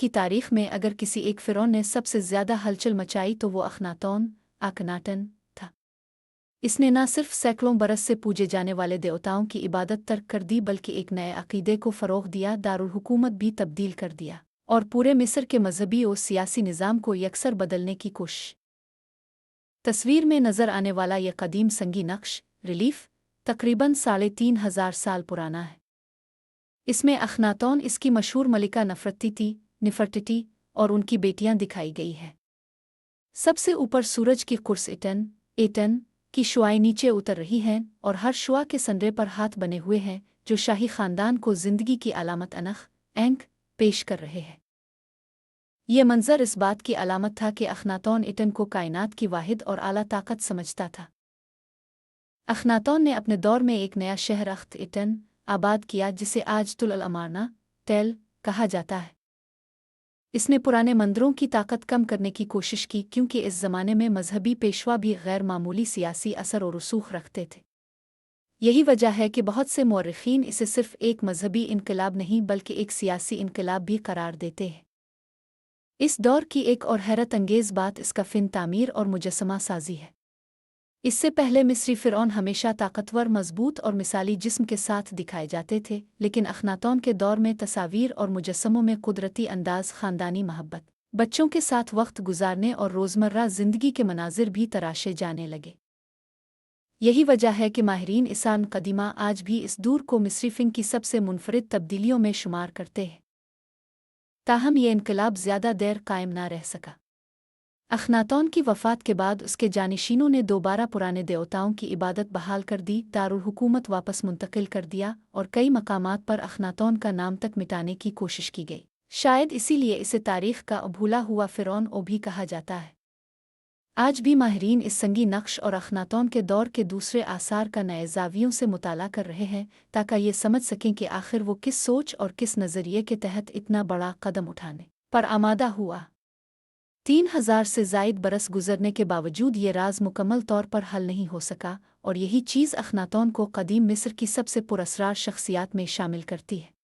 کی تاریخ میں اگر کسی ایک فرعون نے سب سے زیادہ ہلچل مچائی تو وہ اخناتون آکناٹن تھا۔ اس نے نہ صرف سینکڑوں برس سے پوجے جانے والے دیوتاؤں کی عبادت ترک کر دی بلکہ ایک نئے عقیدے کو فروغ دیا، دارالحکومت بھی تبدیل کر دیا اور پورے مصر کے مذہبی اور سیاسی نظام کو یکسر بدلنے کی کوشش۔ تصویر میں نظر آنے والا یہ قدیم سنگی نقش ریلیف تقریباً 3500 سال پرانا ہے۔ اس میں اخناتون، اس کی مشہور ملکہ نفرتیٹی اور ان کی بیٹیاں دکھائی گئی ہیں۔ سب سے اوپر سورج کی قرص ایٹن کی شعاعیں نیچے اتر رہی ہیں اور ہر شعاع کے سنرے پر ہاتھ بنے ہوئے ہیں جو شاہی خاندان کو زندگی کی علامت اینک پیش کر رہے ہیں۔ یہ منظر اس بات کی علامت تھا کہ اخناتون ایٹن کو کائنات کی واحد اور اعلیٰ طاقت سمجھتا تھا۔ اخناتون نے اپنے دور میں ایک نیا شہر ایٹن آباد کیا جسے آج تل الامارنا ٹیل کہا جاتا ہے۔ اس نے پرانے مندروں کی طاقت کم کرنے کی کوشش کی کیونکہ اس زمانے میں مذہبی پیشوا بھی غیر معمولی سیاسی اثر و رسوخ رکھتے تھے۔ یہی وجہ ہے کہ بہت سے مورخین اسے صرف ایک مذہبی انقلاب نہیں بلکہ ایک سیاسی انقلاب بھی قرار دیتے ہیں۔ اس دور کی ایک اور حیرت انگیز بات اس کا فن تعمیر اور مجسمہ سازی ہے۔ اس سے پہلے مصری فرعون ہمیشہ طاقتور، مضبوط اور مثالی جسم کے ساتھ دکھائے جاتے تھے، لیکن اخناتون کے دور میں تصاویر اور مجسموں میں قدرتی انداز، خاندانی محبت، بچوں کے ساتھ وقت گزارنے اور روزمرہ زندگی کے مناظر بھی تراشے جانے لگے۔ یہی وجہ ہے کہ ماہرین آثار قدیمہ آج بھی اس دور کو مصری فن کی سب سے منفرد تبدیلیوں میں شمار کرتے ہیں۔ تاہم یہ انقلاب زیادہ دیر قائم نہ رہ سکا۔ اخناتون کی وفات کے بعد اس کے جانشینوں نے دوبارہ پرانے دیوتاؤں کی عبادت بحال کر دی، دارالحکومت واپس منتقل کر دیا اور کئی مقامات پر اخناتون کا نام تک مٹانے کی کوشش کی گئی۔ شاید اسی لیے اسے تاریخ کا بھولا ہوا فرعون بھی کہا جاتا ہے۔ آج بھی ماہرین اس سنگی نقش اور اخناتون کے دور کے دوسرے آثار کا نئے زاویوں سے مطالعہ کر رہے ہیں تاکہ یہ سمجھ سکیں کہ آخر وہ کس سوچ اور کس نظریے کے تحت اتنا بڑا قدم اٹھانے پر آمادہ ہوا۔ 3000 سے زائد برس گزرنے کے باوجود یہ راز مکمل طور پر حل نہیں ہو سکا، اور یہی چیز اخناتون کو قدیم مصر کی سب سے پراسرار شخصیات میں شامل کرتی ہے۔